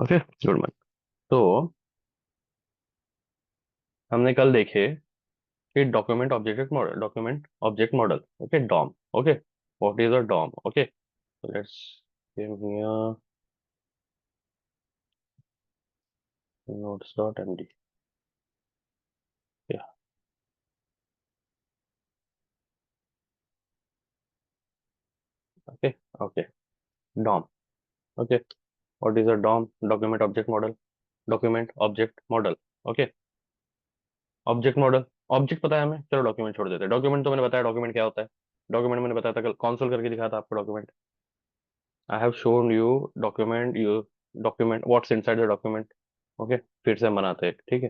Okay good man. तो हमने कल देखे कि document object model okay DOM. Okay what is a DOM? Okay let's give me a notes.md। Yeah okay okay DOM. Okay what is a DOM? Document object model okay object model. Object पता है हमें, चलो document छोड़ देते हैं। Document तो मैंने बताया डॉक्यूमेंट क्या होता है। डॉक्यूमेंट मैंने बताया था कल, कॉन्सोल करके दिखा था आपको document. I have shown you document you document what's inside the document. Okay फिर से हम बनाते हैं, ठीक है।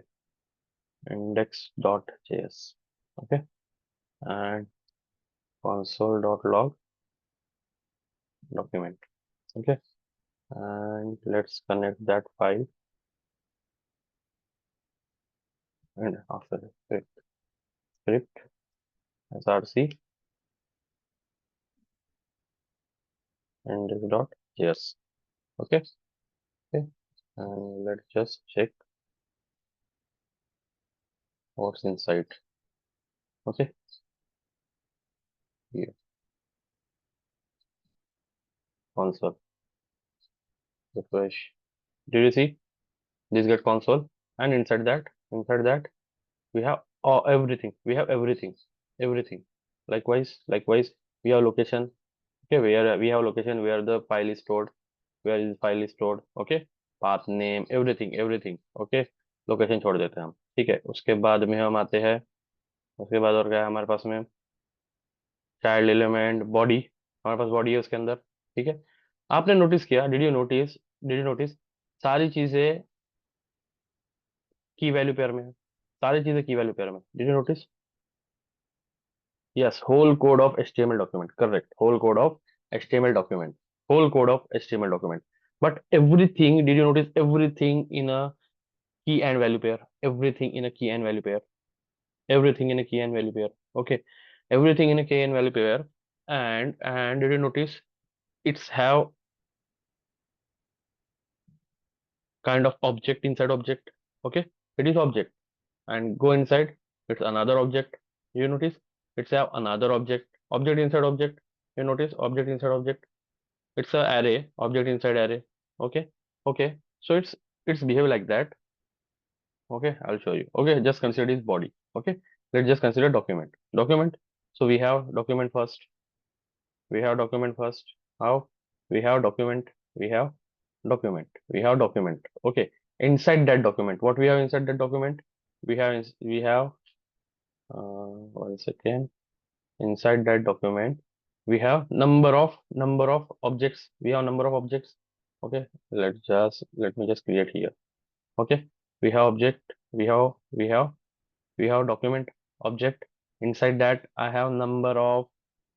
index.js okay and console.log document okay and let's connect that file and after script src index.js okay okay and let's just check what's inside. Okay here console refresh. Did you see this get console? And inside that we have everything. We have everything. Likewise we have location. Okay, where we have location where the file is stored, where is file is stored. Okay, path name everything. Okay, location छोड़ देते हैं हम, ठीक है। उसके बाद में हम आते हैं, उसके बाद और क्या है हमारे पास में? चाइल्ड एलिमेंट बॉडी, हमारे पास बॉडी है उसके अंदर, ठीक है। आपने नोटिस किया, डिड यू नोटिस सारी चीजें की वैल्यू पेयर में है। सारी चीजें की वैल्यू पेयर में, did you notice? Yes, whole code of HTML document. Correct. Whole code of HTML document. Whole code of HTML document. But everything, did you notice everything in a key and value pair? Everything in a key and value pair. Everything in a key and value pair. Okay. Everything in a key and value pair. And did you notice it's have kind of object inside object. Okay. It is object. And go inside, it's another object. You notice it's have another object. Object inside object. You notice object inside object. It's a array, object inside array. Okay, okay. So it's behave like that. Okay, I'll show you. Okay, just consider this body. Okay, let's just consider document. So we have document first. We have document first. How? We have document. We have we have document. Okay, inside that document, what we have inside that document? We have 1 second. Inside that document we have number of objects. We have number of objects. Okay, let me just create here. Okay, we have object, we have document object. Inside that I have number of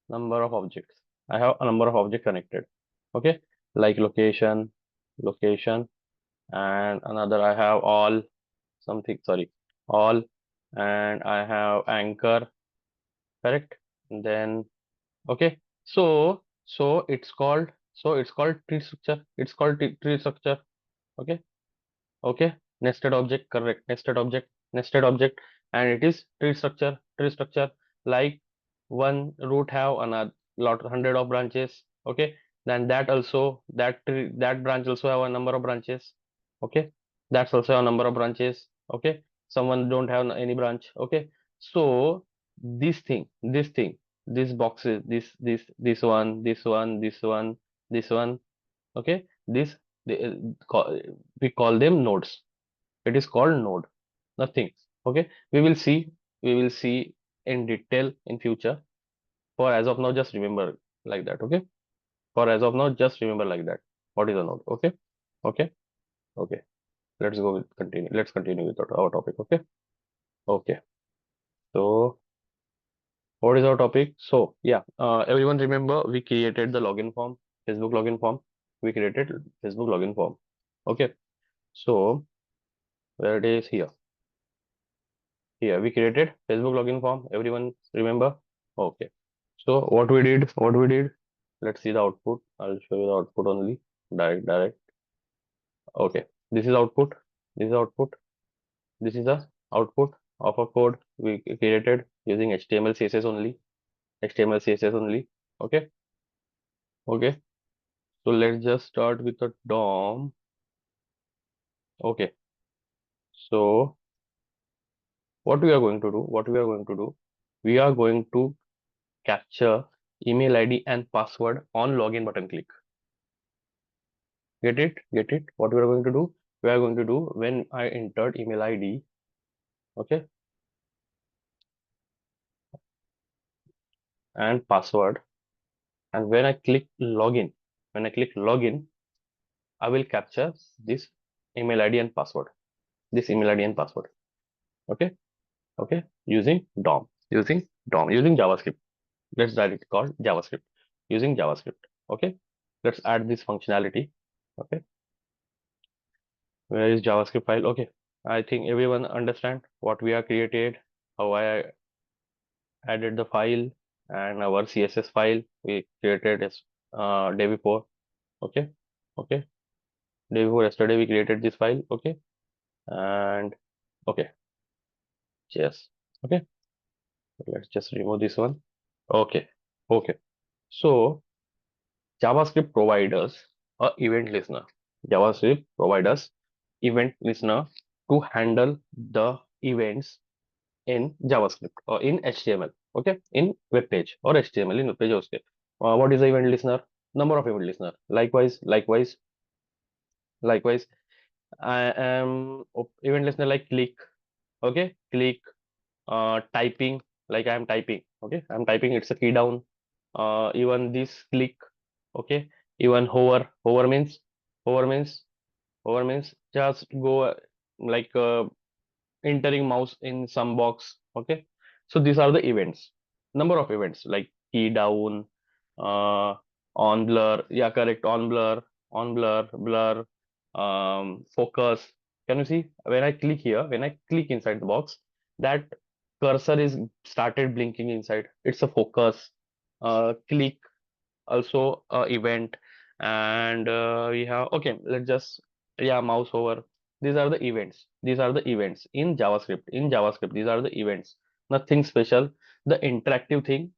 objects. I have a number of objects connected. Okay, like location, and another I have all something, sorry, all, and I have anchor, correct. Then okay, so it's called tree structure. It's called tree structure. Okay, okay. Nested object, correct. Nested object, and it is tree structure. Tree structure, like one root have another lot hundred of branches. Okay, then that branch also have a number of branches. Okay, that's also a number of branches. Okay, someone don't have any branch. Okay, so this thing, these boxes, this one. Okay, this they, we call them nodes. It is called node, nothing. Okay, we will see in detail in future. For as of now, just remember like that. Okay, for as of now, just remember like that. What is a node? Okay, okay, okay. Let's continue with our topic. Okay, okay. So what is our topic? So yeah, everyone remember we created the login form, Facebook login form. We created Facebook login form. Okay, so where it is here. Here we created Facebook login form. Everyone remember? Okay. So what we did, let's see the output. I'll show you the output only. Direct. Okay, this is output, this is output, this is the output of a code we created using HTML CSS only, HTML CSS only. Okay, okay, so let's just start with the DOM. Okay, so what we are going to do, we are going to capture email ID and password on login button click. Get it? Get it? What we are going to do? We are going to do when I entered email ID, okay, and password, and when I click login, I will capture this email ID and password, this email ID and password. Okay, okay, using DOM, using JavaScript. Let's directly call JavaScript, using JavaScript. Okay, let's add this functionality. Okay, where is JavaScript file? Okay, I think everyone understand what we have created, how I added the file, and our CSS file we created is day before. Okay, okay, day before yesterday we created this file. Okay, and okay, yes, okay, let's just remove this one. Okay, okay, so JavaScript provides us a event listener. JavaScript provides us event listener to handle the events in JavaScript or in HTML. Okay, in web page or HTML in web page. Okay, what is the event listener? Number of event listener. Likewise, I am event listener like click. Okay, click, typing, like I am typing. Okay, I'm typing. It's a key down. Even this click. Okay, even hover means just go like entering mouse in some box. Okay, so these are the events, number of events like key down, uh on blur, yeah, correct, on blur, blur, focus. Can you see when I click here, when I click inside the box, that cursor is started blinking inside, it's a focus. Click also event. And we have, okay, let's just, yeah, mouse over. These are the events, in JavaScript, these are the events, nothing special. The interactive thing,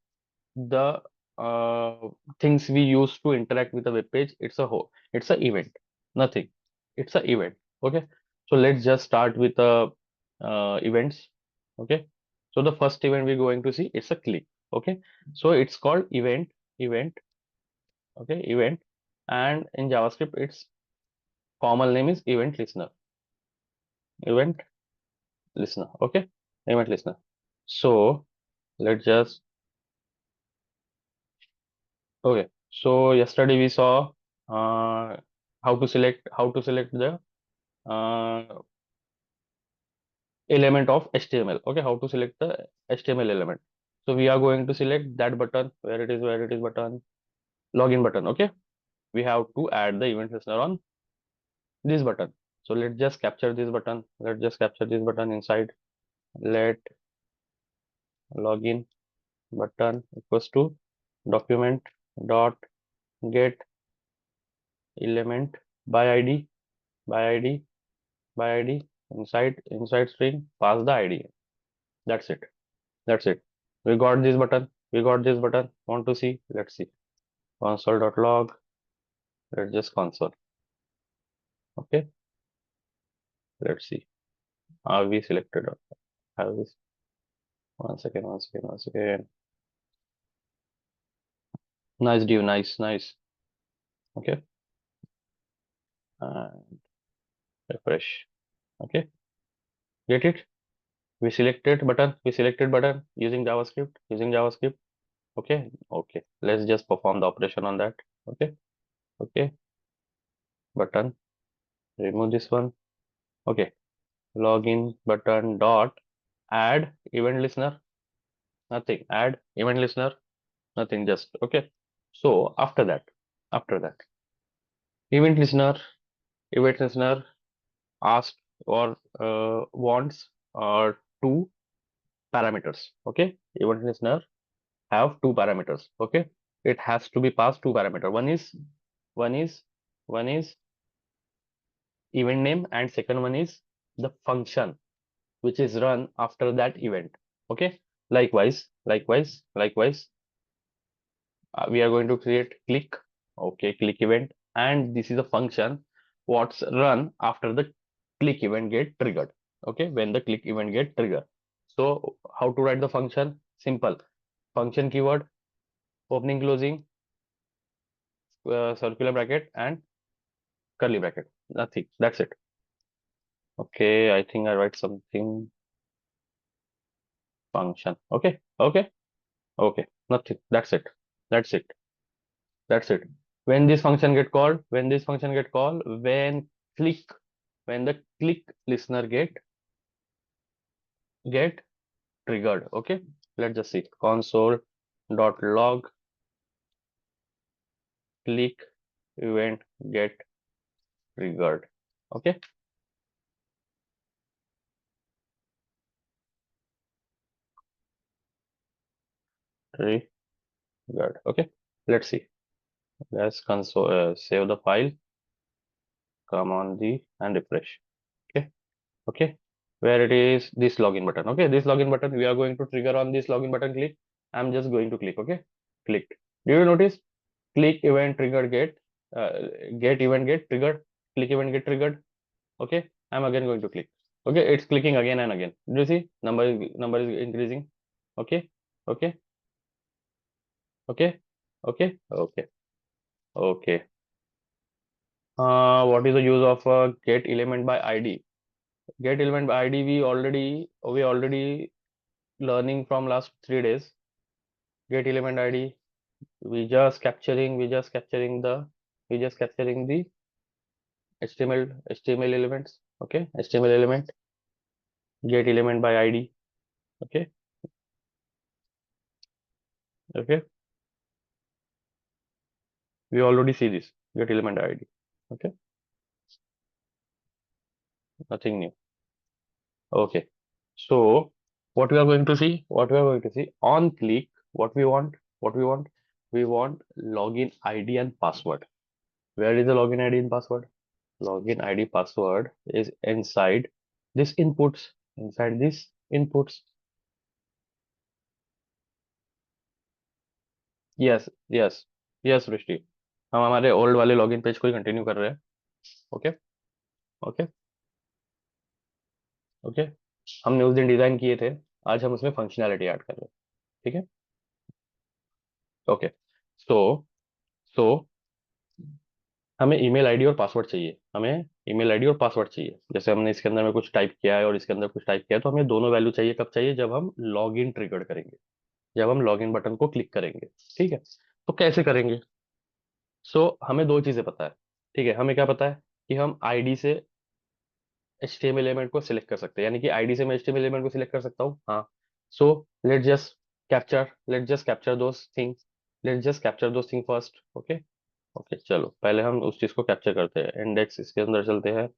the uh, things we use to interact with the web page, it's a whole, it's a event, nothing, it's a event. Okay, so let's just start with the events. Okay, so the first event we're going to see, it's a click. Okay, so it's called event. Okay, event, and in JavaScript its formal name is event listener. Okay, event listener. So let's just, okay, so yesterday we saw uh, how to select the uh, element of HTML. Okay, how to select the HTML element. So we are going to select that button, where it is button, login button. Okay, we have to add the event listener on this button. So let's just capture this button, inside. Let login button equals to document dot get element by id, by id by id, inside string, pass the id. That's it, we got this button, want to see, let's see, console.log. Let's just console. Okay, let's see, are we selected or have this? One second. Nice div, nice. Okay, and refresh. Okay, get it? We selected button using JavaScript. Okay, okay, let's just perform the operation on that. Okay, okay, button, remove this one. Okay, login button dot add event listener, nothing, add event listener, nothing, just okay. So after that event listener, event listener asks or wants two parameters. Okay, event listener have two parameters. Okay, it has to be passed two parameter. One is one is event name, and second one is the function which is run after that event. Okay, likewise, we are going to create click. Okay, click event, and this is a function what's run after the click event get triggered. Okay, when the click event get triggered. So how to write the function? Simple. Function keyword, opening closing, circular bracket and curly bracket. Nothing, that's it. Okay, I think I write something. Function. Okay, nothing, that's it that's it. When this function get called, when click, when the click listener get triggered. Okay, let's just see console dot log click event get triggered. Okay, triggered. Okay, let's see. Let's console, save the file, come on the and refresh. Okay, okay, where it is, this login button. Okay, this login button, we are going to trigger on this login button. Click. I'm just going to click. Okay, clicked. Do you notice click event triggered uh, get event get triggered, click event get triggered? Okay, I'm again going to click. Okay, it's clicking again and again. Do you see number is increasing? Okay, okay, okay, okay, okay. What is the use of get element by id? Get element by id, we already learning from last 3 days. Get element id, we just capturing the html elements. Okay, html element, get element by id. Okay, okay, we already see this get element id. Okay, nothing new. Okay, so what we are going to see on click, what we want we want login id and password. Where is the login id and password? Login id password is inside this inputs. Yes yes yes Srishti, हम हमारे old वाले login page को ही continue कर रहे हैं. Okay, okay, okay, हमने उस दिन डिजाइन किए थे, आज हम उसमें फंक्शनैलिटी ऐड कर रहे हैं. ठीक है. ओके, सो सो हमें ईमेल आईडी और पासवर्ड चाहिए. हमें ईमेल आईडी और पासवर्ड चाहिए. जैसे हमने इसके अंदर में कुछ टाइप किया है और इसके अंदर कुछ टाइप किया है, तो हमें दोनों वैल्यू चाहिए. कब चाहिए? जब हम लॉग इन ट्रिगर करेंगे, जब हम लॉग इन बटन को क्लिक करेंगे. ठीक है, तो कैसे करेंगे? हमें दो चीजें पता है. ठीक है, हमें क्या पता है कि हम आईडी से HTML एलिमेंट को सिलेक्ट कर सकते हैं, यानी कि आईडी से मैं HTML एलिमेंट को सिलेक्ट कर सकता हूँ. हाँ, सो let just capture those things, first. Okay, okay, चलो पहले हम उस चीज को कैप्चर करते हैं. इंडेक्स इसके अंदर चलते हैं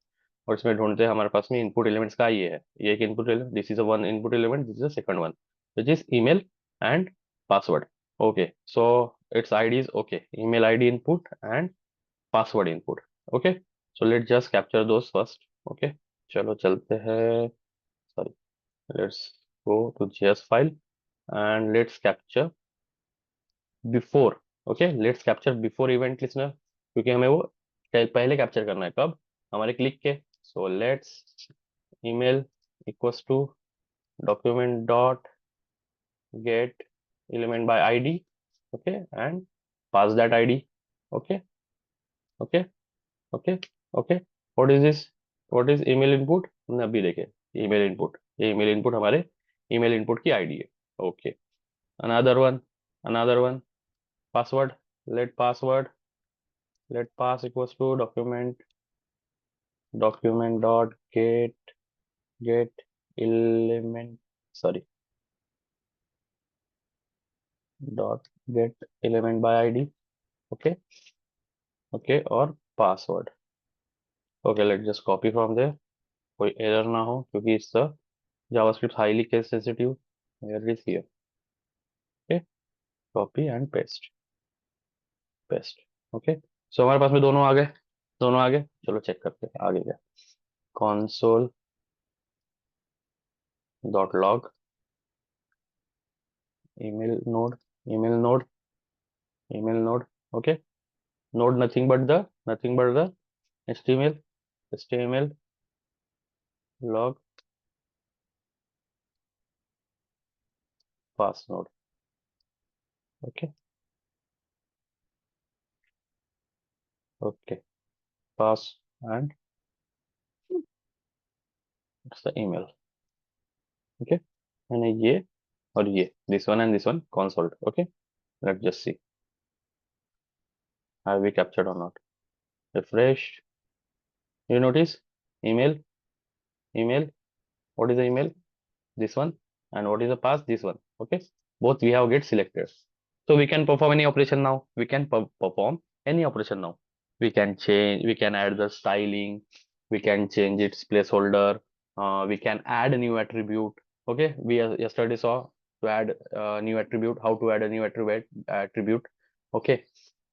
और इसमें ढूंढते हैं. हमारे पास में इनपुट एलिमेंट्स का ये है, ये एक input element, this is a one input element, this is a second one which is email and password. Okay, so its ID is okay, email ID input and password input. Okay, so let just capture those first. Okay, चलो चलते हैं. Sorry, let's go to JS file and let's capture before. Okay, let's capture before event listener, क्योंकि हमें वो पहले capture करना है. कब? हमारे क्लिक के. So let's email equals to document dot get element by id. Okay, and pass that id. Okay, okay, okay, okay. What is this? What is email input? हमने अभी देखे ईमेल इनपुट. ये email input हमारे email input की ID है. Okay, another one, another one. Password, let password, let pass equals to document dot get element, sorry, dot get element by id. Okay, okay, और password. Okay, let's just copy from there, कोई error ना हो, क्योंकि इस JavaScript highly case sensitive. Here it is here. Okay, copy and paste. Okay, so हमारे पास में दोनों आ गए. दोनों आगे, चलो चेक करते हैं आगे क्या। console dot log email node, email node, email node. Okay, node nothing but the html log pass node. Okay, okay, pass, and it's the email. Okay, and ये और ये, this one and this one console. Okay, let's just see have we captured or not. Refresh. You notice email, email. What is the email? This one. And what is the pass? This one. Okay, both we have get selected, so we can perform any operation now. We can perform any operation now. We can change, we can add the styling, we can change its placeholder, we can add a new attribute. Okay, we yesterday saw to add a new attribute, how to add a new attribute. Okay,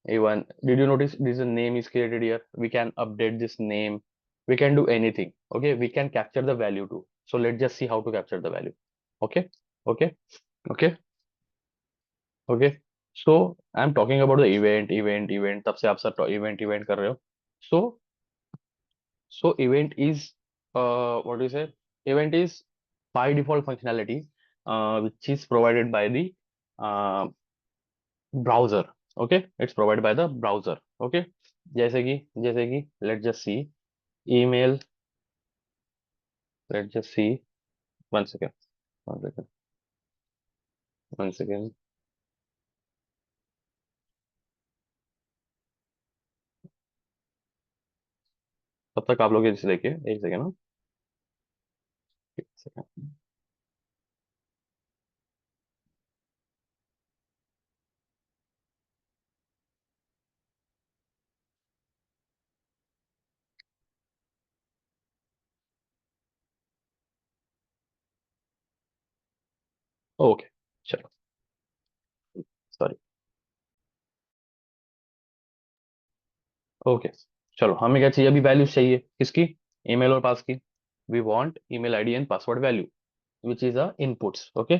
even did you notice this name is created here? We can update this name, we can do anything. Okay, we can capture the value too. So let's just see how to capture the value. Okay, okay, okay, okay. So I'm talking about the event तब से आप सब event कर रहे हो. So event is what do you say, event is by default functionality which is provided by the uh, browser. Okay, it's provided by the browser. Okay, जैसे कि let's just see email. Let's just see, one second, one second, one second. तब तक आप लोग इसे देखिए, एक second ना, एक सेकेंड. ओके, चलो, सॉरी. ओके, चलो, हमें क्या चाहिए अभी, वैल्यूज चाहिए किसकी, ईमेल और पास की. We want email ID and password value which is a inputs. Okay,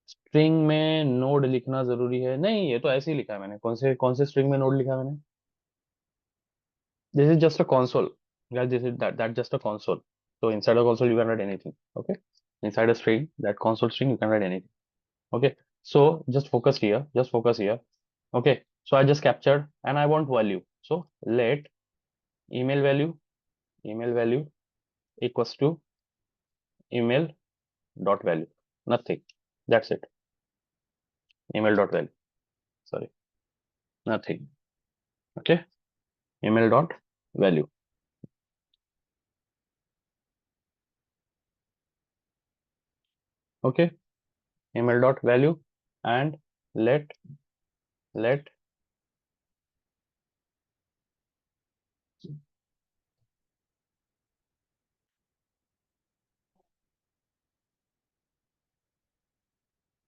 string में नोड लिखना जरूरी है? नहीं, ये तो ऐसे ही लिखा है मैंने. कौन से स्ट्रिंग में नोड लिखा है मैंने? This is just a console. Guys, this is that just a console. So inside a console you can write anything. Okay, inside a string, that console string, you can write anything. Okay, so just focus here, just focus here. Okay, so I just captured and I want value. So let email value, email value equals to email dot value, nothing, that's it. Email dot value, sorry, nothing. Okay, email dot value. Okay, email dot value, and let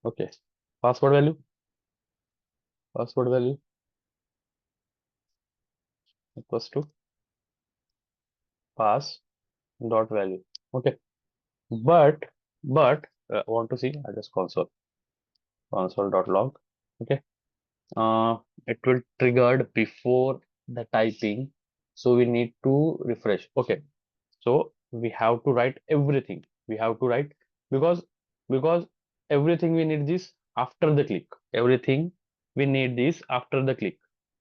okay, password value, password value equals to pass dot value. Okay, but want to see, I just console dot log. Okay, uh, it will triggered before the typing, so we need to refresh. Okay, so we have to write everything, we have to write, because because everything we need this after the click, everything we need this after the click.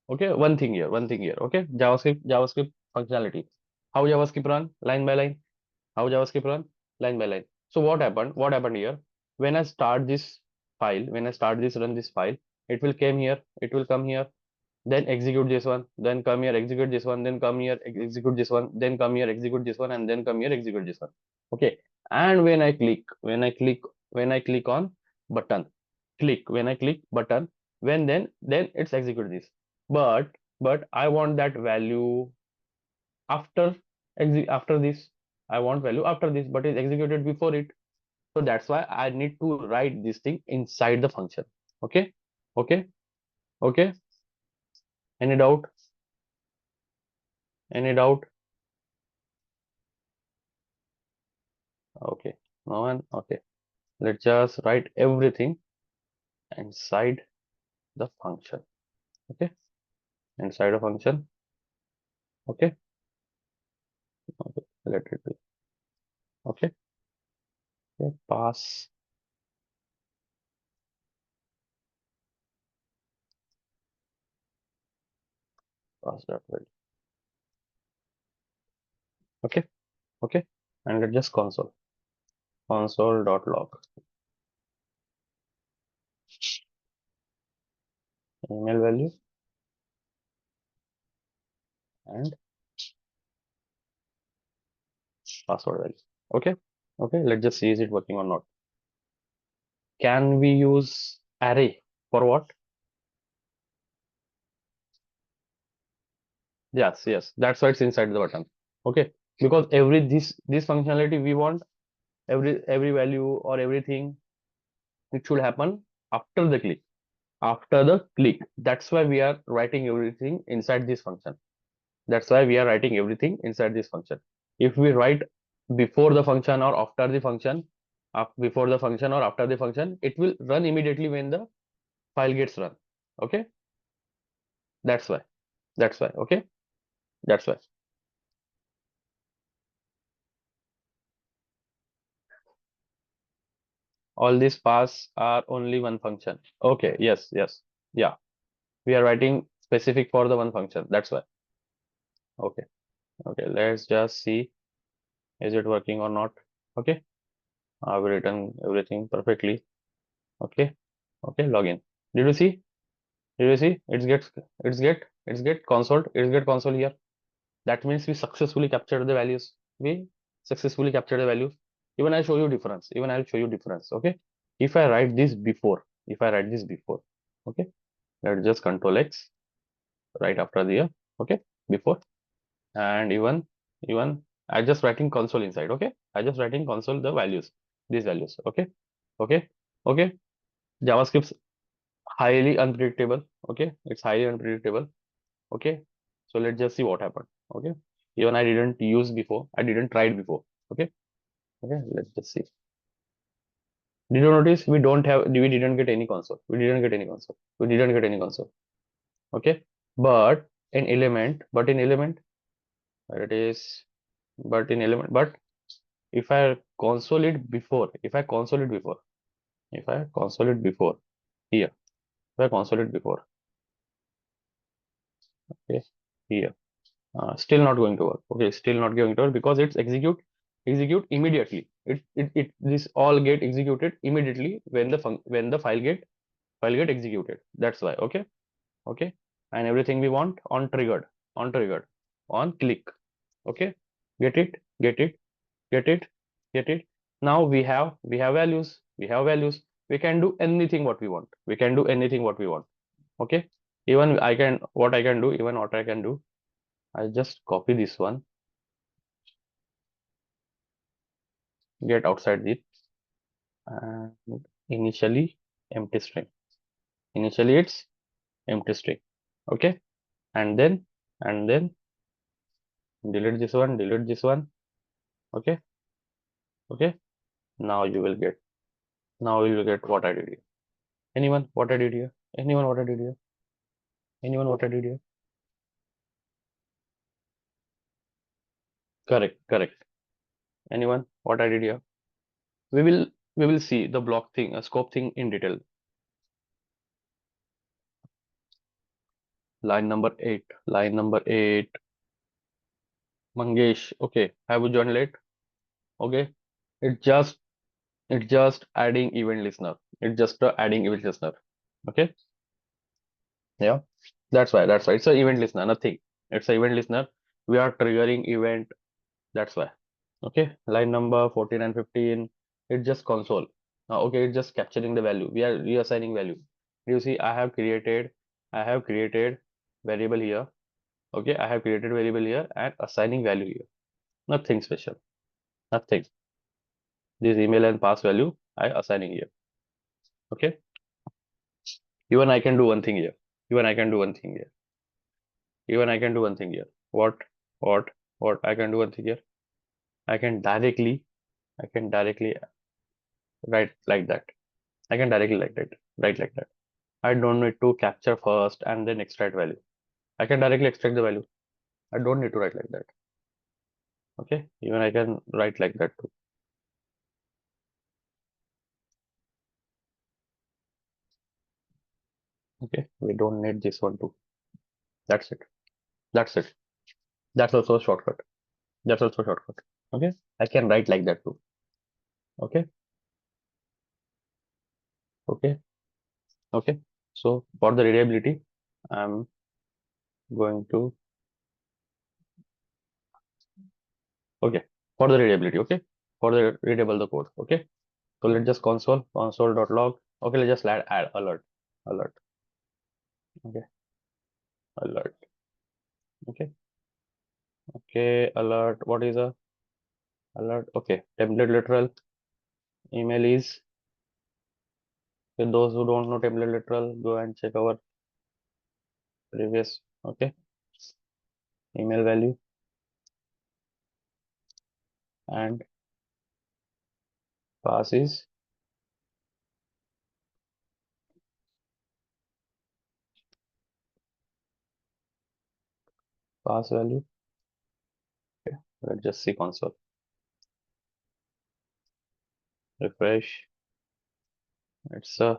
Okay, one thing here. Okay, javascript functionality. How javascript run? Line by line. How javascript run? Line by line. So what happened here, when I start this file, when I start this run this file, it will come here, it will come here, then execute this one, then come here, execute this one, then come here, execute this one, then come here, execute this one, and then come here, execute this one. Okay, and when I click on button, when I click button, then it's execute this. But I want that value after after this. I want value after this, but it's executed before it. So that's why I need to write this thing inside the function. Okay, okay, Okay, any doubt? Any doubt? Okay, no one. Okay, let's just write everything inside the function. Okay, inside a function. Okay, okay, let it be. Okay, okay, pass that value. Okay, okay, and let's just console.log email value and password value. Okay, okay, let's just see is it working or not. Can we use array for what? Yes, yes, that's why it's inside the button. Okay, because every this functionality we want, every value or everything, it should happen after the click. After the click. That's why we are writing everything inside this function. That's why we are writing everything inside this function. If we write before the function or after the function, before the function or after the function, it will run immediately when the file gets run. Okay, that's why. That's why. Okay, that's why. All these paths are only one function. Okay, yes, yes, yeah. We are writing specific for the one function. That's why. Okay, okay. Let's just see is it working or not. Okay, I've written everything perfectly. Okay, okay. Login. Did you see? Did you see? It's get console. It's get console here. That means we successfully captured the values. We successfully captured the values. Even I'll show you difference. Even I'll show you difference. Okay. If I write this before, okay, let's just control X right after the year. Okay, before, and even I just writing console inside. Okay, I just writing console the values, these values. Okay, okay, okay. JavaScript highly unpredictable. Okay, it's highly unpredictable. Okay, so let's just see what happened. Okay, even I didn't use before, I didn't try it before. Okay, okay, let's just see. Did you notice we didn't get any console, we didn't get any console. Okay, but in element where it is, but if I console it before, if I console it before here, if I console it before, okay, here. Still not going to work. Okay, still not going to work because it's execute immediately. It this all get executed immediately when the file get executed. That's why. Okay, okay, and everything we want on triggered, on click. Okay, get it, get it, get it, get it. Now we have values. We can do anything what we want. We can do anything what we want. Okay, even I can what I can do. Even what I can do. I just copy this one, get outside it, and initially empty string. Initially it's empty string. Okay, and then delete this one, delete this one. Okay, okay. Now you will get. Now you will get what I did here. Anyone what I did here? Anyone what I did here? Anyone what I did here? Correct, correct. Anyone what I did here? We will we will see the block thing, a scope thing in detail. Line number 8. Line number 8. Mangesh. Okay, have you joined late? Okay, it just adding event listener. It's just adding event listener. Okay, yeah, that's why it's a event listener, nothing. It's a event listener. We are triggering event. That's why. Okay, line number 14 and 15. It's just console. Okay, it's just capturing the value. We are reassigning value. You see, I have created variable here. Okay, I have created variable here and assigning value here. Nothing special. Nothing. This email and pass value I assigning here. Okay, even I can do one thing here. Even I can do one thing here. Even I can do one thing here. What, what? I can do one thing here. I can directly, I can directly write like that. I can directly like that, write like that. I don't need to capture first and then extract value. I can directly extract the value. I don't need to write like that. Okay, even I can write like that too. Okay, we don't need this one too. That's it. That's it. That's also a shortcut. That's also a shortcut. Okay, I can write like that too. Okay, okay, okay. So for the readability, I'm going to, okay, for the readability, okay, for the readable the code. Okay, so let's just console.log. Okay, let's just add alert, alert. Okay, alert. Okay, okay, alert. What is a alert? Okay, template literal email is. For those who don't know template literal, go and check our previous. Okay, email value and pass is pass value. Okay, let's just see console. Refresh. It's a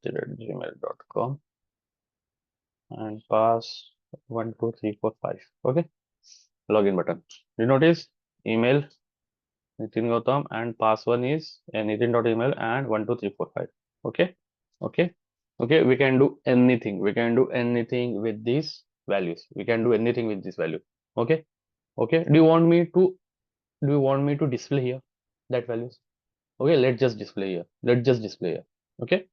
gmail.com and pass 12345. Okay, login button. You notice email Nitin Gautam and pass one is nitin.email and 12345. Okay, okay, okay. We can do anything. We can do anything with these values. We can do anything with this value. Okay, okay. Do you want me to display here that values? Okay, let's just display here. Let's just display here. Okay,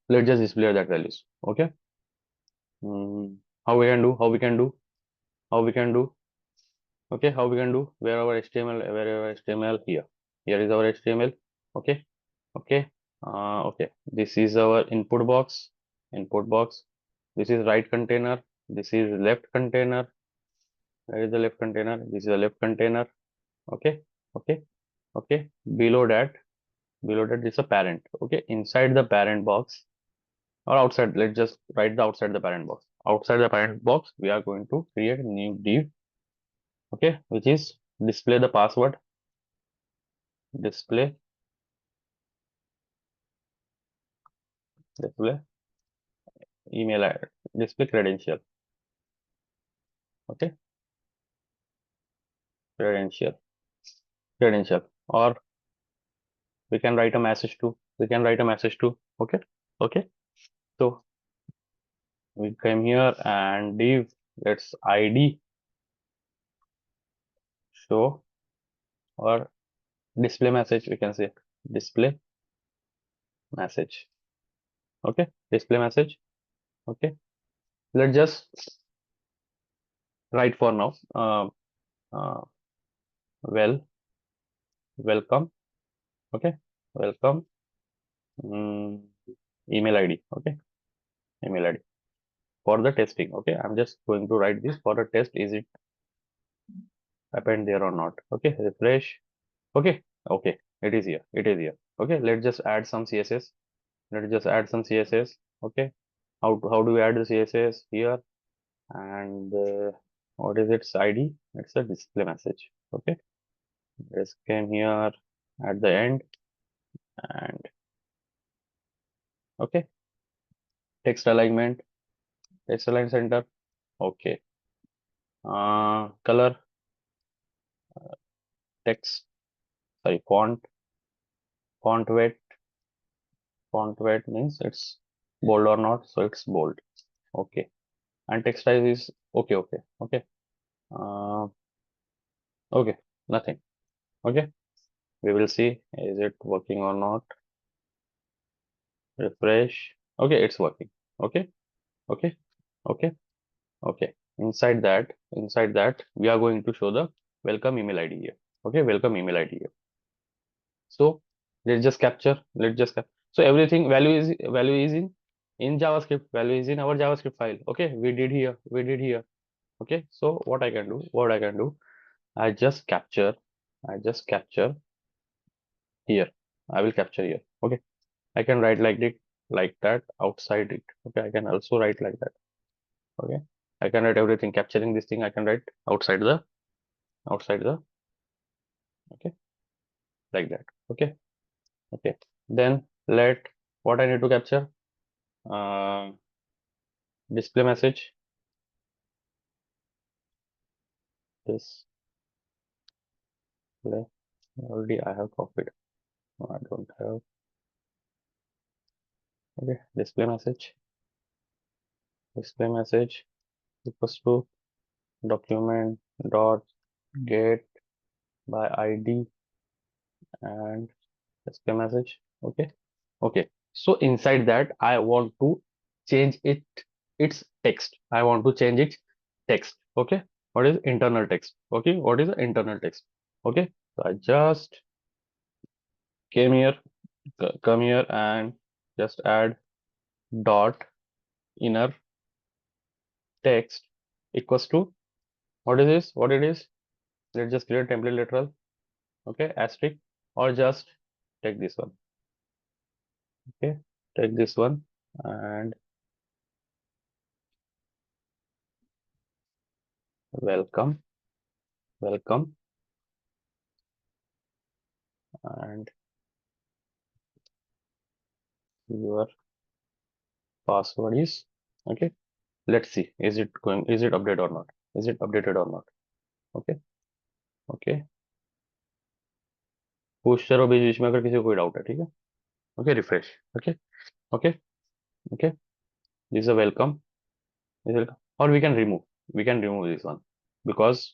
let's just display that values. Okay. How we can do? How we can do? How we can do? Okay, how we can do? Where our HTML? Where our HTML? Here. Here is our HTML. Okay, okay, okay. This is our input box. Input box. This is right container. This is left container. Where is the left container? This is the left container. Okay, okay, okay. Below that is a parent. Okay, inside the parent box or outside, let's just write the outside the parent box. Outside the parent box, we are going to create a new div. Okay, which is display the password, display, display email, display credential. Okay, credential, credential, or we can write a message to. We can write a message to. Okay, okay. So we come here and div. Let's ID show or display message. We can say display message. Okay, display message. Okay, let's just write for now. Uh, well, welcome. Okay, welcome. Mm, email ID. Okay, email ID for the testing. Okay, I'm just going to write this for the test. Is it happened there or not? Okay, refresh. Okay, okay, it is here. It is here. Okay, let's just add some CSS. Let's just add some CSS. Okay, how do we add the CSS here? And what is its ID? It's a display message. Okay, let's came here at the end and okay, text alignment, text align center. Okay, color, text, sorry, font weight means it's bold or not, so it's bold. Okay, and text size is okay, okay, okay, uh, okay, nothing. Okay, we will see is it working or not. Refresh. Okay, it's working. Okay, okay, okay, okay. Inside that, we are going to show the welcome email ID here. Okay, welcome email ID here. So let's just capture. So everything value is in JavaScript. Value is in our JavaScript file. Okay, we did here. We did here. Okay, so what I can do, I just capture. I just capture here. I will capture here. Okay, I can write like that outside it. Okay, I can also write like that. Okay, I can write everything capturing this thing. I can write outside the okay, like that. Okay, okay. Then let what I need to capture. Uh, Display message. Display. Already I have copied. No, I don't have. Okay, display message. Display message equals to document dot get by ID and display message. Okay, okay. So inside that, I want to change its text. I want to change its text. Okay, what is internal text? Okay, what is the internal text? Okay, so I just came here, come here, and just add dot inner text equals to what is this? What it is? Let's just create template literal. Okay, asterisk, or just take this one. Okay, take this one and welcome, welcome, and your password is okay. Let's see, is it updated or not? Is it updated or not? Okay, okay. Push करो बीच बीच में अगर किसी को कोई doubt है, ठीक है? Okay, refresh. Okay, okay, okay. This is a welcome. Or we can remove this one because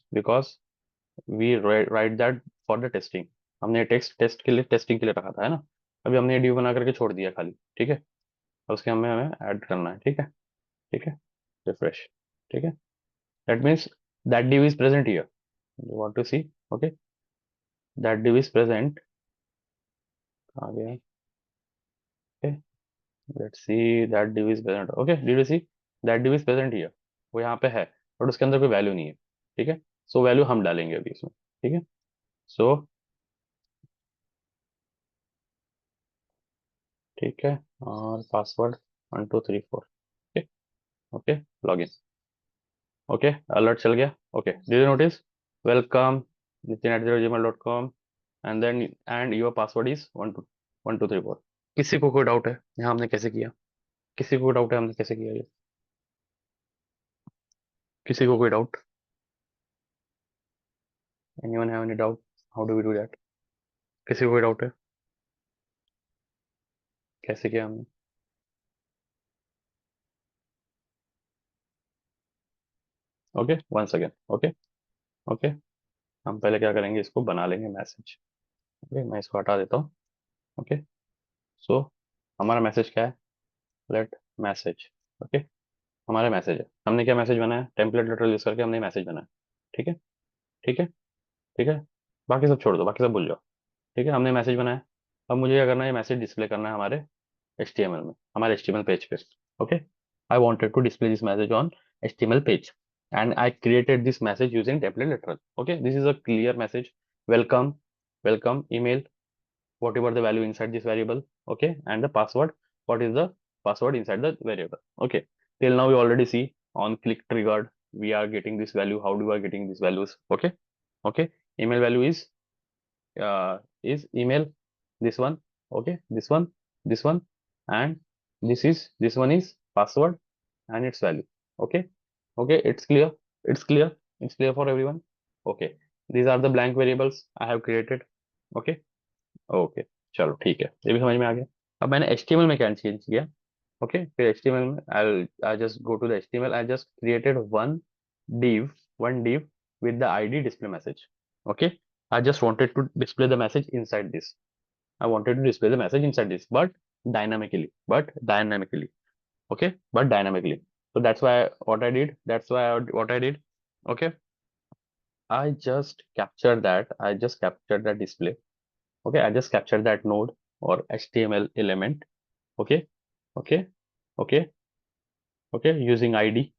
we write that for the testing. हमने टेस्ट के लिए टेस्टिंग के लिए रखा था, है ना? अभी हमने div बना करके छोड़ दिया खाली, ठीक है? और उसके हमें हमें ऐड करना है, ठीक है? ठीक है, रिफ्रेश. ठीक है, that means that div is present here. You want to see? Okay, that div is present. आ गया. Okay, let's see that div is present. Okay, did you see that div is present here? वो यहाँ पे है but उसके अंदर कोई value नहीं है, ठीक है? सो वैल्यू हम डालेंगे अभी इसमें, ठीक है? सो ठीक है, और password 1234. Okay, okay, login. Okay, alert चल गया. Okay, did you notice? Welcome nitin@gmail.com and then and your password is 1234. किसी को कोई डाउट है यहाँ हमने कैसे किया? किसी को डाउट है हमने कैसे किया ये? किसी को कोई doubt? Anyone have any doubt? How do we do that? किसी को कोई डाउट है कैसे किया हमने? Okay, once again. Okay, okay. हम पहले क्या करेंगे, इसको बना लेंगे मैसेज. ओके, मैं इसको हटा देता हूँ. ओके, सो हमारा मैसेज क्या है? Let message. ओके, हमारा मैसेज है. हमने क्या मैसेज बनाया? टेम्पलेट लिटरल यूज करके हमने मैसेज बनाया. ठीक है, ठीक है, ठीक है. बाकी सब छोड़ दो, बाकी सब भूल जाओ. ठीक है, हमने मैसेज बनाया. अब मुझे क्या करना है? ये मैसेज डिस्प्ले करना है हमारे HTML में, हमारे HTML पेज पे. Okay, I wanted to display this message on HTML page and I created this message using template literal. Okay, this is a clear message. Welcome, welcome email, whatever the value inside this variable. Okay, and the password, what is the password inside the variable? Okay, till now we already see on click triggered we are getting this value. How do we are getting these values? Okay, okay. Email value is email, this one. Okay, this one, and this one is password and its value. Okay, okay, it's clear. It's clear. It's clear for everyone. Okay, these are the blank variables I have created. Okay, okay, चलो ठीक है, ये भी समझ में आ गया. अब मैंने HTML में क्या चेंज किया? ओके, फिर HTML में I just go to the HTML. I just created div one div with the ID display message. Okay, I just wanted to display the message inside this. I wanted to display the message inside this, but dynamically. Okay, but dynamically. So that's why what I did. What I did. Okay, I just captured that. I just captured that display. Okay, I just captured that node. or HTML element. Okay, okay, okay, okay, using ID,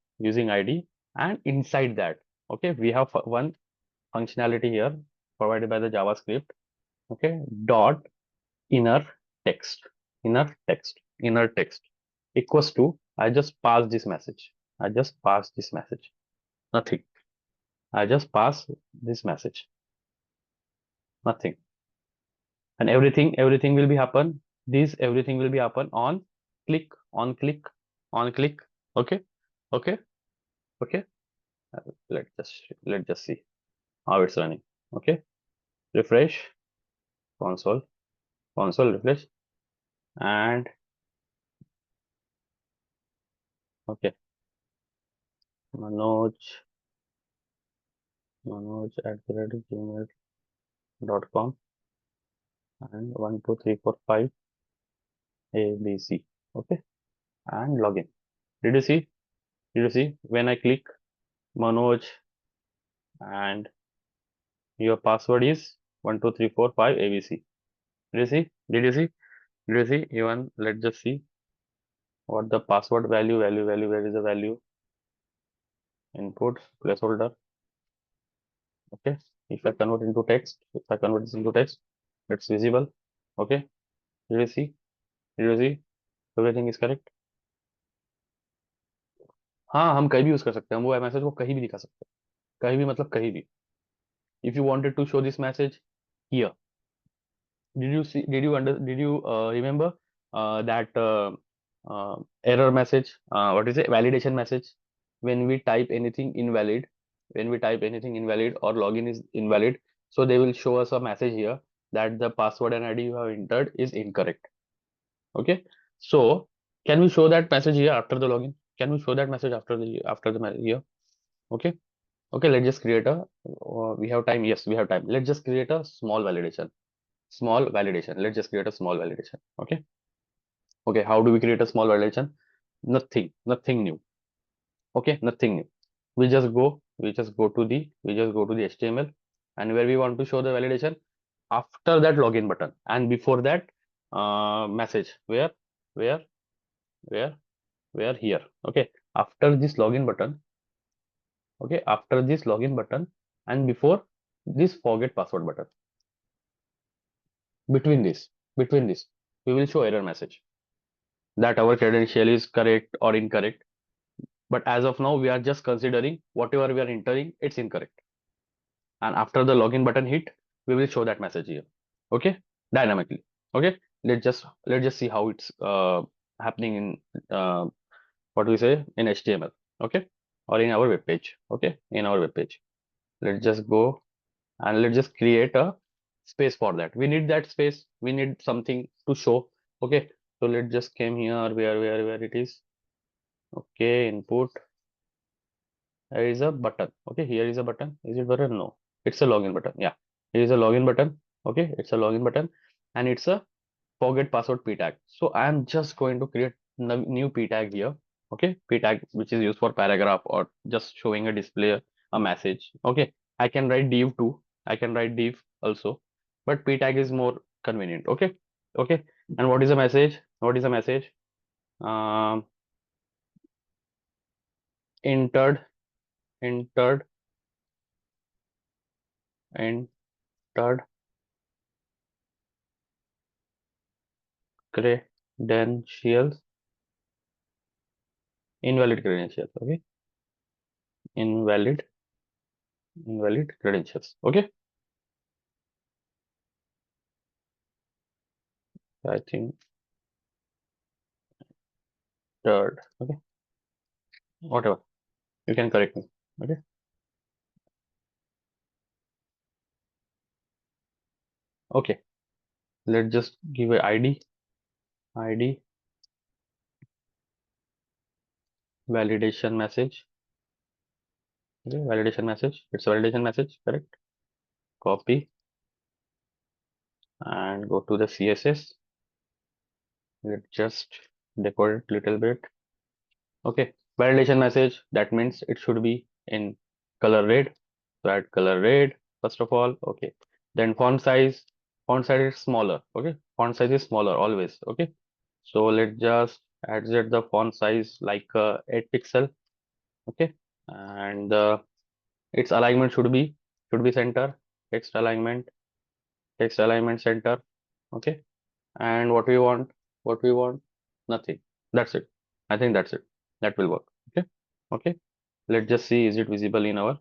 and inside that, okay, we have one functionality here provided by the JavaScript. Okay, dot inner text, inner text equals to, I just pass this message. I just pass this message. Nothing. I just pass this message. Nothing. And everything will be happen. This everything will be happen on click, on click, on click. Okay, okay, okay. Let's just see how it's running. Okay, refresh console, refresh, and okay, Manoj, Manoj@gmail.com and 12345 ABC. Okay, and login. Did you see? Did you see when I click Manoj and your password is 12345 ABC? Did you see? Did you see? Did you see? Even let's just see what the password value. Where is the value? Input placeholder. Okay. If I convert into text, if I convert this into text, it's visible. Okay. Did you see? Did you see? Everything is correct. हाँ, हम कहीं भी use कर सकते हैं, हम वो message को कहीं भी दिखा सकते हैं, कहीं भी मतलब कहीं भी. If you wanted to show this message here, did you remember that error message, what is it, validation message? When we type anything invalid, or login is invalid, so they will show us a message here that the password and ID you have entered is incorrect. Okay, so can we show that message here after the login? Can we show that message here? Okay, okay, let's just create a, we have time. Yes, we have time. Let's just create a small validation. Let's just create a small validation. Okay, okay, how do we create a small validation? Nothing new. Okay, nothing new. We just go to the HTML, and where we want to show the validation, after that login button and before that message, where where where here. Okay, after this login button. Okay, after this login button and before this forget password button, between this we will show error message that our credential is correct or incorrect. But as of now, we are just considering whatever we are entering, it's incorrect. And after the login button hit, we will show that message here. Okay, dynamically. Okay, let's just see how it's happening in what do we say, in HTML. Okay, or in our web page. Okay, in our web page. Let's just go and let's just create a space for that. We need that space. We need something to show. Okay, so let's just came here where it is. Okay, input. There is a button. Okay, here is a button. Is it button? No, it's a login button. Yeah, here is a login button. Okay, it's a login button, and it's a forget password p tag. So I am just going to create new p tag here. Okay, p tag which is used for paragraph or just showing a display a message. Okay, I can write div too. I can write div also, but p tag is more convenient. Okay, okay. And what is the message? What is the message? Um, entered, entered, entered credentials, invalid credentials. Okay, invalid, invalid credentials. Okay, I think third. Okay, whatever. You can correct me. Okay, okay. Let's just give a ID validation message. Okay, validation message. It's a validation message, correct? Copy and go to the CSS. Let's just decorate it little bit. Okay, validation message. That means it should be in color red. So add color red first of all. Okay, then font size. font size is smaller. Okay, font size is smaller always. Okay, so let's just adjust the font size like 8 pixel. Okay, and its alignment should be center. Text alignment, center. Okay, and what we want, nothing. That's it. I think that's it. That will work. Okay, okay. Let's just see, is it visible in our,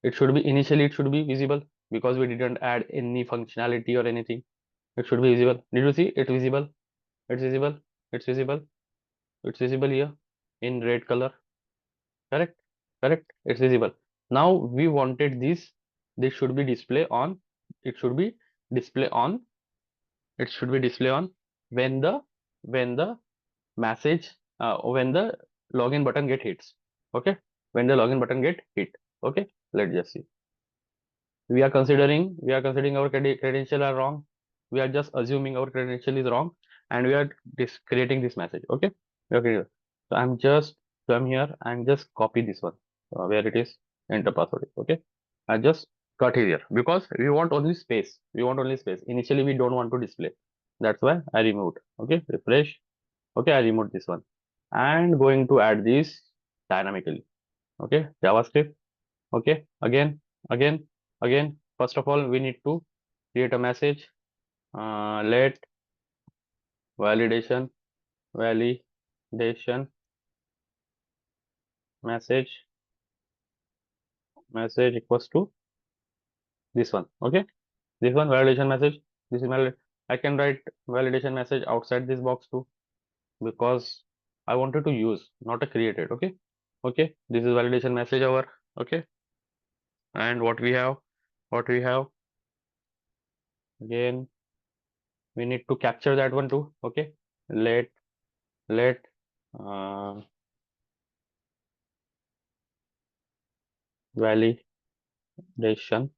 it should be, initially it should be visible because we didn't add any functionality or anything. It should be visible. Did you see it visible? It's visible. It's visible. It's visible here in red color. Correct, correct. It's visible. Now we wanted this should be display on, it should be display on, it should be display on when the message, when the login button get hits. Okay, when the login button get hit. Okay, let's just see. We are considering our credential are wrong. We are just assuming our credential is wrong, and we are creating this message. Okay, okay. So I'm here and just copy this one, where it is, enter password. Okay, I just cut here because we want only space. We want only space. Initially, we don't want to display. That's why I removed. Okay, refresh. Okay, I removed this one and going to add this dynamically. Okay, JavaScript. Okay, again, again. First of all, we need to create a message. Let validation validation message equals to this one. Okay, this one validation message. This is valid. I can write validation message outside this box too because I wanted to use, not a created. Okay, okay. This is validation message over. Okay, and what we have again, we need to capture that one too. Okay, let uh, validation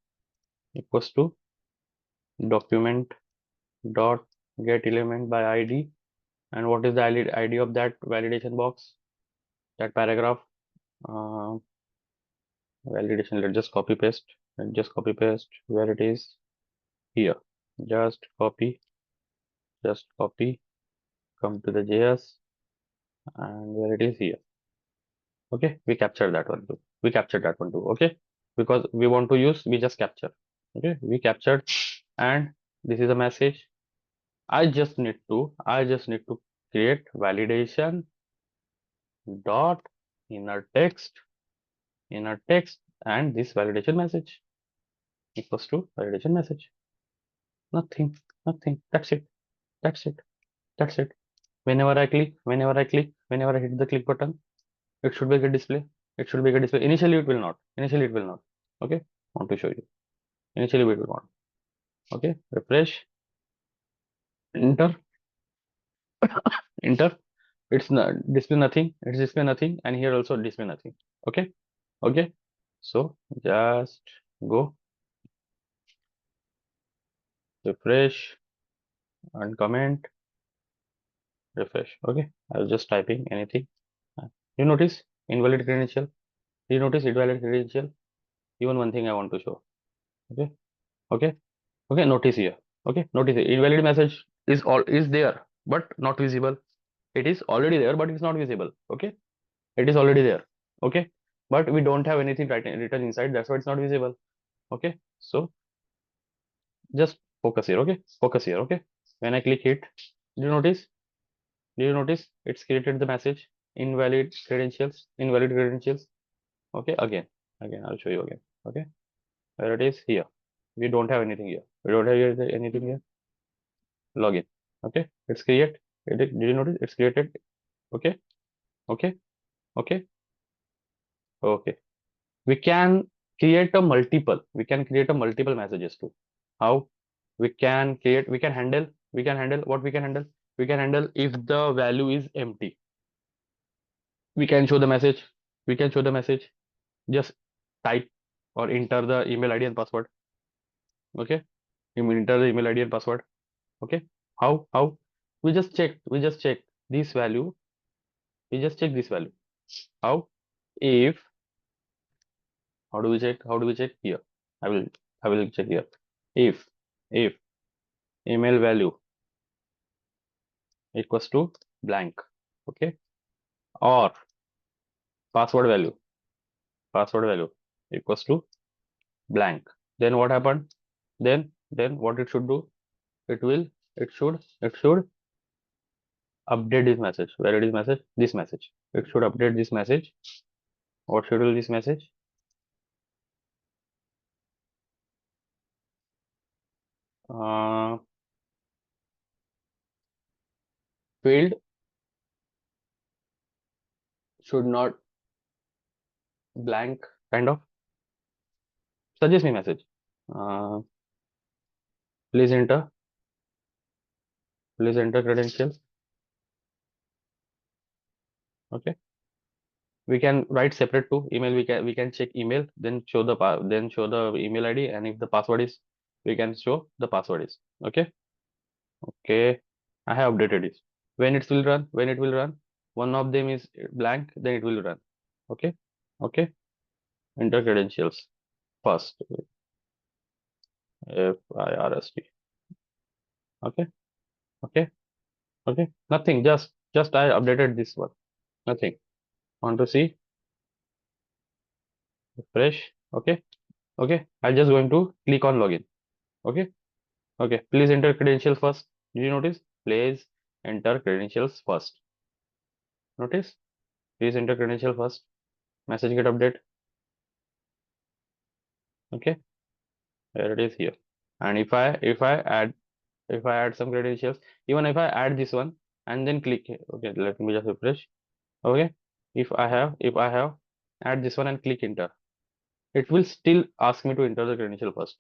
equals to document dot get element by id. And what is the id of that validation box, that paragraph? uh, Validation, let's just copy paste, and just copy paste where it is, here. just copy just copy, come to the js, and where it is, here. Okay, we captured that one too. Okay, because we want to use, we just capture. Okay, we captured, and this is a message. I just need to create validation dot inner text and this validation message equals to validation message. Nothing, nothing. That's it. Whenever I hit the click button, it should be a display. Initially it will not. Okay, want to show you. Initially it will not. Okay, refresh, enter, enter. It's not display nothing. It's display nothing, and here also display nothing. Okay, okay. So just go, refresh, and comment, refresh. Okay, I was just typing anything. You notice invalid credential. You notice invalid credential. Even one thing I want to show. Okay, okay, okay. Notice here. Okay, notice here. Invalid message is there, but not visible. It is already there, but it's not visible. Okay, it is already there. Okay, but we don't have anything written inside. That's why it's not visible. Okay, so just focus here. Okay, focus here. Okay, when I click it, do you notice? It's created the message invalid credentials. Okay, again I'll show you again. Okay, where it is, here. We don't have anything here. Anything here. Login. Okay, it's create. Did you notice it's created? Okay, okay, okay, okay. We can create a multiple messages too. How? We can handle if the value is empty. We can show the message. Just type or enter the email ID and password. Okay, you enter the email ID and password. Okay, how? We just check this value. How? If How do we check? Here. I will check here. If if email value equals to blank, okay, or password value password value equals to blank, then what happened? Then what it should do? It will it should update this message. Where it is message? This message. It should update this message. What should do this message? Uh, field should not blank, kind of. Suggest me message. Uh, please enter. Please enter credentials. Okay. We can write separate to email. We can check email, then show the email ID, and if the password is, we can show the password is. Okay. Okay. I have updated it. When it will run, one of them is blank, then it will run. Okay. Okay. Enter credentials first. FIRST. Okay. Okay. Okay. Nothing. Just I updated this one. Nothing. Want to see? Refresh. Okay. Okay. I'm just going to click on login. Okay. Okay. Please enter credentials first. Did you notice? Please enter credentials first. Notice? Please enter credential first. Message get update. Okay. There it is here. And if I add some credentials, even if I add this one and then click here. Okay, let me just refresh. Okay. If I have add this one and click enter, it will still ask me to enter the credential first.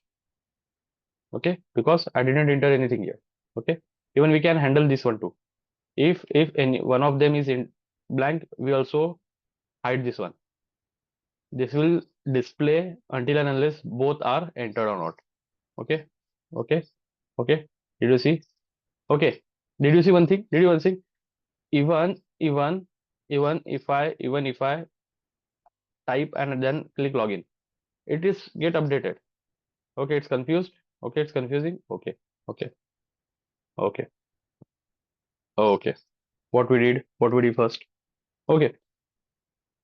Okay, because I didn't enter anything here. Okay. Even we can handle this one too. If any one of them is in blank, we also hide this one. This will display until and unless both are entered or not. Okay. Okay. Okay. Did you see? Okay. Did you see one thing? Did you one thing? Even even even if I type and then click login, it is get updated. Okay, it's confused. Okay, it's confusing. Okay. Okay. Okay. Okay. What we did first. Okay.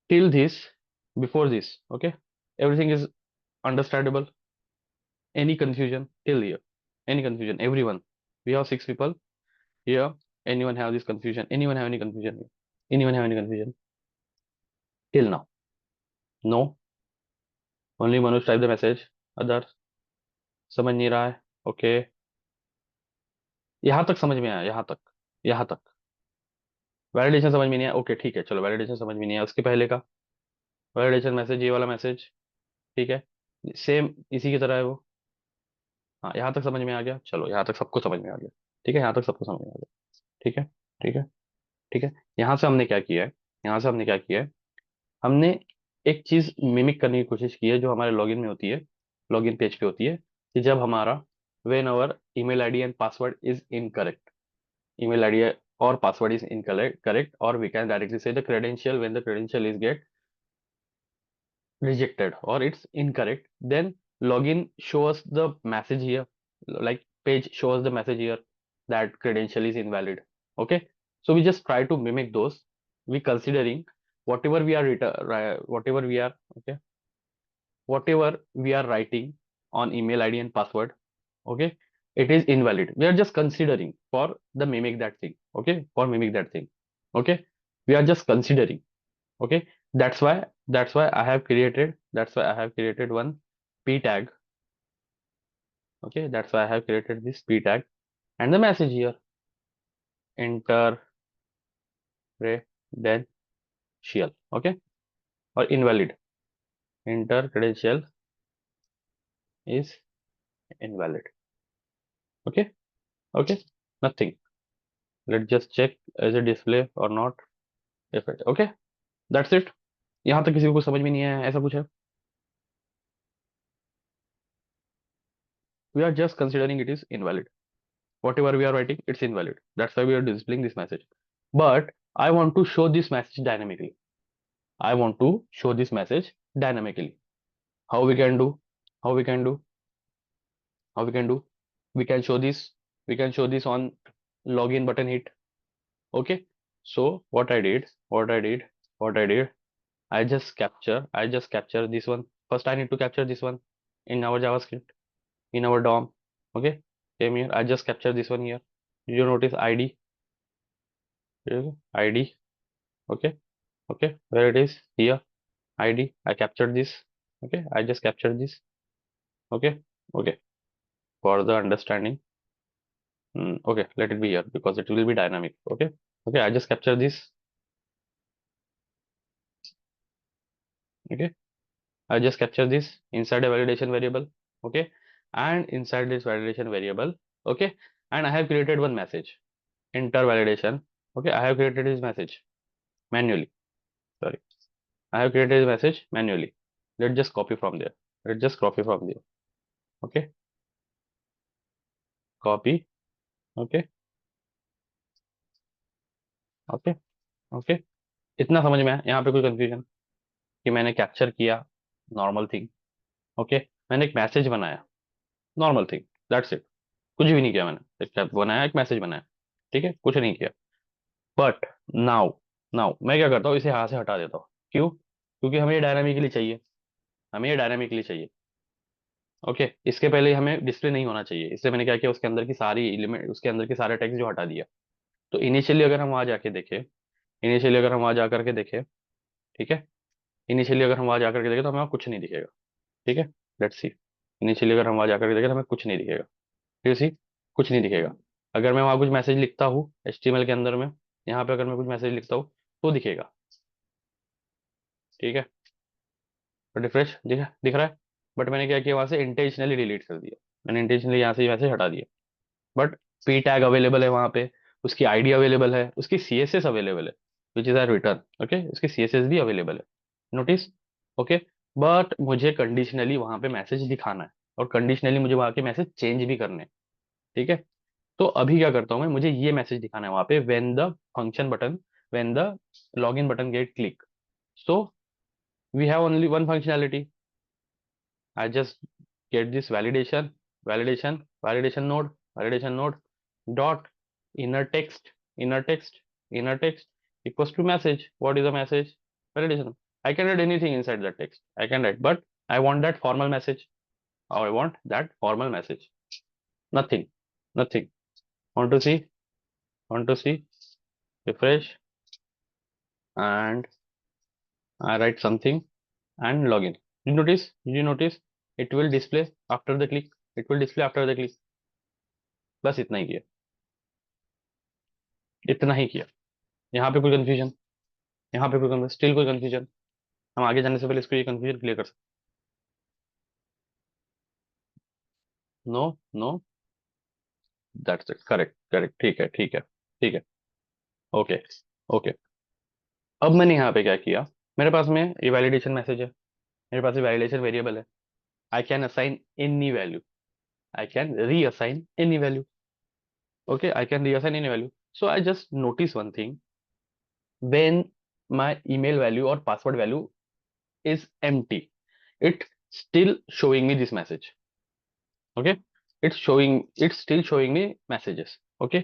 Till this, before this. Okay. Everything is understandable. Any confusion till here? Any confusion? Everyone. We have 6 people here. Anyone have this confusion? Anyone have any confusion? Anyone have any confusion? Till now? No. Only Manoj type the message. Other समझ नहीं रहा है. Okay. यहाँ तक समझ में आया. यहाँ तक वैलिडेशन समझ में नहीं आया. ओके ठीक है, चलो वैलिडेशन समझ में नहीं आया. उसके पहले का वैलिडेशन मैसेज, ये वाला मैसेज. ठीक है, सेम इसी की तरह है वो. हाँ, यहाँ तक समझ में आ गया. चलो यहाँ तक सबको समझ में आ गया. ठीक है, यहाँ तक सबको समझ में आ गया. ठीक है. ठीक है. ठीक है. यहाँ से हमने क्या किया है? यहाँ से हमने क्या किया है? हमने एक चीज मिमिक करने की कोशिश की है जो हमारे लॉगिन में होती है, लॉगिन पेज पे होती है, कि जब हमारा when our email ID and password is incorrect, email ID or password is incorrect correct, or we can directly say the credential, when the credential is get rejected or it's incorrect, then login shows the message here, like page shows the message here that credential is invalid. Okay, so we just try to mimic those. We considering whatever we are whatever we are, okay, whatever we are writing on email ID and password, okay, it is invalid. We are just considering for the mimic that thing. Okay, for mimic that thing. Okay, we are just considering. Okay, that's why I have created one p tag. Okay, that's why I have created this p tag and the message here, enter credential. Okay, or invalid, enter credential is invalid. Okay. Okay, nothing. Let's just check is it display or not. If it okay, that's it. यहाँ तक किसी को कुछ समझ में नहीं आया, ऐसा कुछ है? We are just considering it is invalid. Whatever we are writing, it's invalid. That's why we are displaying this message. But I want to show this message dynamically. I want to show this message dynamically. How we can do? How we can do? How we can do? we can show this we can show this on login button hit. Okay, so what I did, I just capture this one. First I need to capture this one in our javascript, in our DOM. Okay, came here, I just capture this one here. You notice id, id. Okay, okay, where it is here, id, I captured this. Okay, I just captured this. Okay, okay, for the understanding. Okay, let it be here because it will be dynamic. Okay, okay, I just capture this. Okay, I just capture this inside a validation variable. Okay, and inside this validation variable, okay, and I have created one message, enter validation. Okay, I have created this message manually. Sorry, I have created this message manually. Let's just copy from there. Let's just copy from there. Okay, copy. Okay, okay, okay. इतना समझ में आया? यहाँ पे कोई confusion कि मैंने capture किया, नॉर्मल थिंग। ओके, मैंने एक मैसेज बनाया, नॉर्मल थिंग, दैट्स इट। कुछ भी नहीं किया मैंने, एक टैब बनाया, एक मैसेज बनाया। ठीक है, कुछ नहीं किया। बट नाउ नाउ मैं क्या करता हूँ, इसे यहाँ से हटा देता हूँ। क्यों? क्योंकि हमें ये डायनामिकली चाहिए, हमें ये डायनामिकली चाहिए। ओके, इसके पहले हमें डिस्प्ले नहीं होना चाहिए, इसलिए मैंने क्या किया, उसके अंदर की सारी एलिमेंट, उसके अंदर के सारे टेक्स्ट जो हटा दिया। तो इनिशियली अगर हम वहां जाके देखें, इनिशियली अगर हम वहां जा करके देखें, ठीक है, इनिशियली अगर हम वहां जा करके देखें तो हमें वहाँ कुछ नहीं दिखेगा। ठीक है, लेट्स सी। इनिशियली अगर हम वहां जा करके देखें तो हमें कुछ नहीं दिखेगा। ठीक है, सी, कुछ नहीं दिखेगा। अगर मैं वहां कुछ मैसेज लिखता हूँ एचटीएमएल के अंदर में, यहाँ पे अगर मैं कुछ मैसेज लिखता हूँ तो दिखेगा। ठीक है, तो रिफ्रेश दिख रहा है। बट मैंने क्या किया, वहां से इंटेंशनली डिलीट कर दिया, मैंने इंटेंशनली यहाँ से मैसेज हटा दिया। बट पी टैग अवेलेबल है वहां पे, उसकी आईडी अवेलेबल है, उसकी सीएसएस अवेलेबल है, which is I return. Okay, उसकी सीएसएस भी अवेलेबल है, नोटिस। ओके, बट मुझे कंडीशनली वहां पे मैसेज दिखाना है, और कंडीशनली मुझे वहां के मैसेज चेंज भी करने हैं। ठीक है, तो अभी क्या करता हूँ मैं, मुझे ये मैसेज दिखाना है वहां पे, when the function button, when the login button get click, so we have only one functionality. I just get this validation node dot inner text, inner text, inner text equals to message. What is the message? Validation. I can write anything inside that text. I can write, but I want that formal message. Or I want that formal message. Nothing, nothing. Want to see? Want to see? Refresh and I write something and login. You notice? Did you notice? It will display after the click. It will display after the click. बस इतना ही किया, इतना ही किया। यहाँ पे कोई confusion? यहाँ पे कोई स्टिल कोई कंफ्यूजन? हम आगे जाने से पहले इसको, ये कंफ्यूजन क्लियर कर सकते? No, no, that's it, correct, correct, ठीक है, ठीक है, ठीक है। ओके, ओके, अब मैंने यहाँ पे क्या किया, मेरे पास में ये वैलिडेशन मैसेज है, मेरे पास ये वैलिडेशन वेरिएबल है। I can assign any value, I can reassign any value. Okay, I can reassign any value. So I just notice one thing, when my email value और password value is empty, it still showing me this message. Okay, it's still showing me messages. Okay,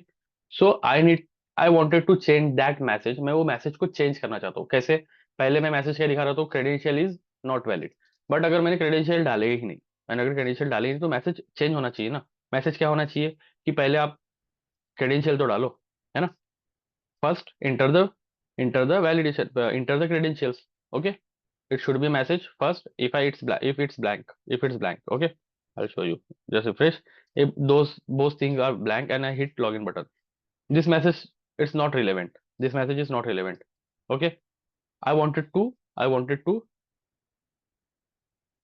so I wanted to change that message. मैं वो message को change करना चाहता हूँ। कैसे? पहले मैं मैसेज क्या दिखा रहा था, credential is not valid. But अगर मैंने क्रेडेंशियल डाले ही नहीं, मैंने अगर क्रेडेंशियल डाले ही नहीं, तो मैसेज चेंज होना चाहिए ना। मैसेज क्या होना चाहिए कि पहले आप क्रेडेंशियल तो डालो, है ना। First enter the validation, enter the credentials. Okay, it should be message first. If it's blank, if it's blank. Okay, I'll show you. Just refresh. If those both things are blank and I hit login button, this message, it's not relevant. This message is not relevant. Okay, I wanted to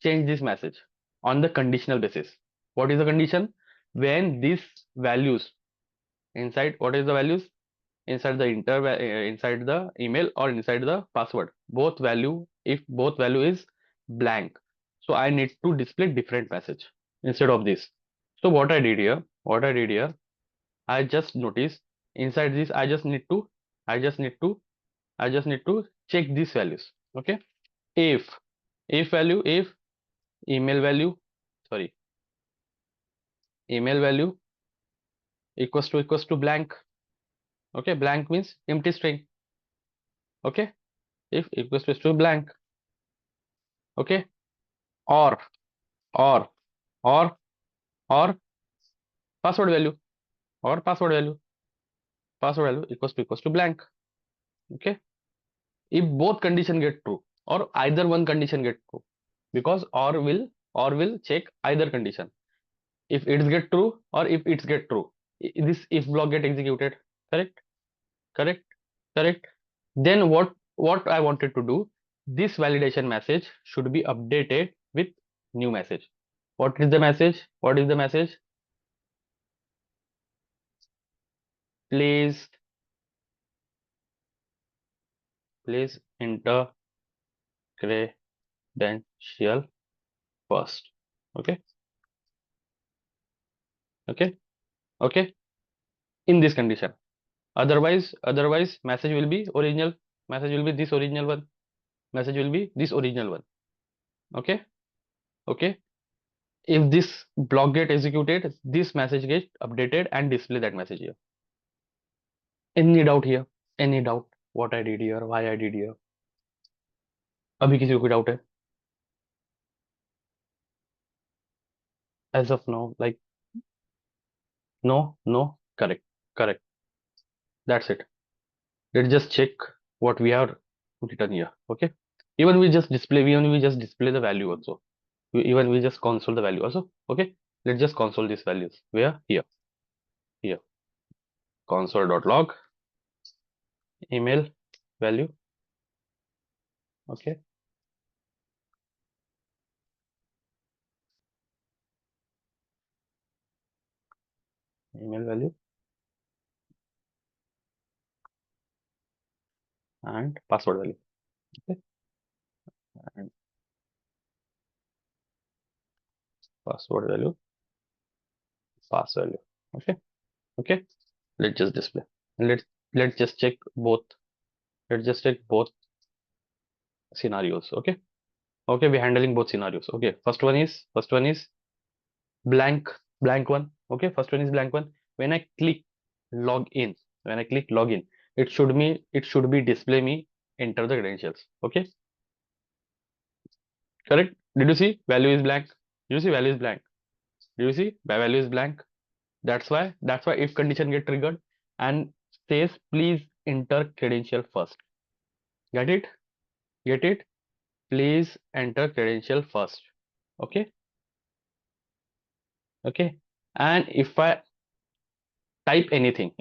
change this message on the conditional basis. What is the condition? When these values inside, what is the values inside the inside the email or inside the password, both value, if both value is blank, so I need to display different message instead of this. So what I did here, I just notice inside this, I just need to check these values. Okay, if value, if email value, sorry, email value equals to blank. Okay, blank means empty string. Okay, if equals to blank. Okay, or or or or password value, or password value equals to blank. Okay, if both condition get true or either one condition get true, because or will check either condition. If it's get true or if it's get true, this if block get executed. Correct, correct, correct. Then what I wanted to do, this validation message should be updated with new message. What is the message? What is the message? Please please enter credential first. Okay, okay, okay. In this condition, otherwise message will be original. Message will be this original one. Message will be this original one. Okay, okay. If this block get executed, this message gets updated and display that message here. Any doubt here? Any doubt? What I did here? Why I did here? अभी किसी को कोई doubt है? As of now, like no, no, correct, correct. That's it. Let's just check what we have written here. Okay. Even we just display the value also. Even we just console the value also. Okay. Let's just console these values. Where? Here. Here. Console.log email value. Okay. Email value and password value. Okay. And password value, pass value. Okay. Okay. Let's just display. And let's just check both. Let's just check both scenarios. Okay. Okay. We're handling both scenarios. Okay. First one is blank, blank one. Okay. First one is blank one. When I click log in, when I click login, it should be display me enter the credentials. Okay. Correct. Did you see value is blank? Did you see value is blank? Did you see value is blank? That's why if condition get triggered and says please enter credential first. Get it? Get it? Please enter credential first. Okay. Okay. And if I type anything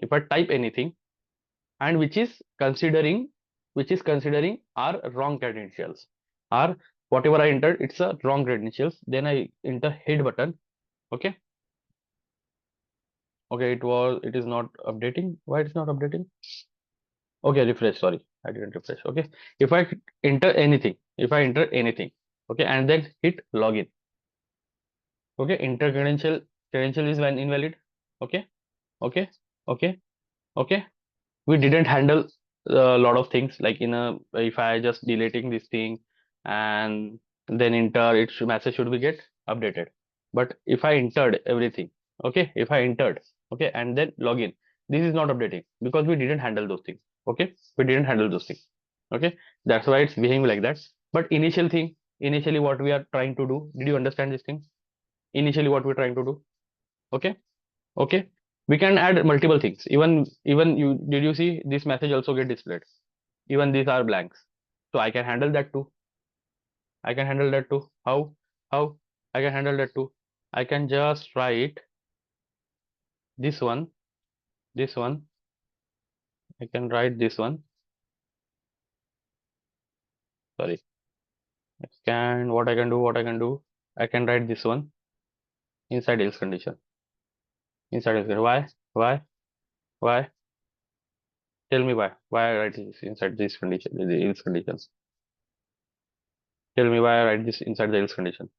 and which is considering are wrong credentials, or whatever I entered it's a wrong credentials, then I enter hit button. Okay. Okay, it is not updating. Why it's not updating? Okay, refresh. Sorry, I didn't refresh. Okay, if I enter anything, okay, and then hit login. Okay, enter credential is when invalid. Okay, okay, okay, okay. We didn't handle a lot of things like in a if I just deleting this thing and then enter message should be get updated. But if I entered everything, okay, if I entered, okay, and then login, this is not updating because we didn't handle those things. Okay, we didn't handle those things. Okay, that's why it's behaving like that. But initially what we are trying to do, did you understand this thing? Initially what we're trying to do? Okay, okay, we can add multiple things. Even you did you see this message also get displayed? Even these are blanks, so I can handle that too. I can handle that too. How I can handle that too? I can just write this one, this one. I can write this one. Sorry. What I can do, I can write this one inside else condition. Inside else condition. Why? Tell me why. Why I write this inside this condition, the else conditions. Tell me why I write this inside the else condition.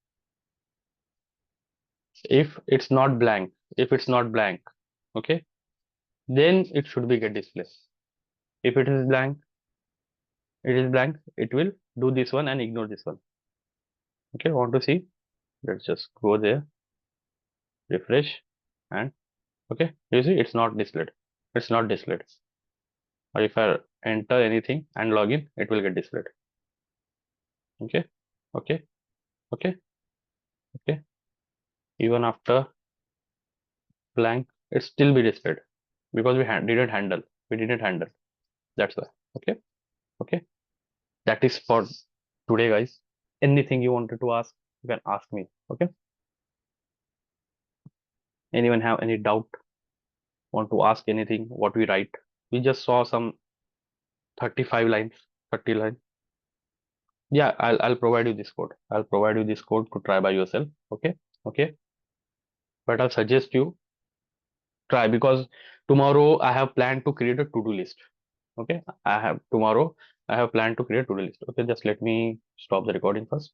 If it's not blank, if it's not blank, okay, then it should be get display. If it is blank, it will do this one and ignore this one. Okay, want to see? Let's just go there, refresh. and okay, you see it's not displayed. It's not displayed. Or if I enter anything and log in, it will get displayed. Okay, okay, okay, okay. Even after blank, it still be displayed because we didn't handle. We didn't handle. That's why. Okay, okay. That is for today, guys. Anything you wanted to ask, you can ask me. Okay. Anyone have any doubt? Want to ask anything? What we write? We just saw some 35 lines, 30 lines. Yeah, I'll provide you this code. I'll provide you this code to try by yourself. Okay, okay. But I'll suggest you try because tomorrow I have planned to create a to-do list. Okay, I have planned to create a to-do list. Okay, just let me stop the recording first.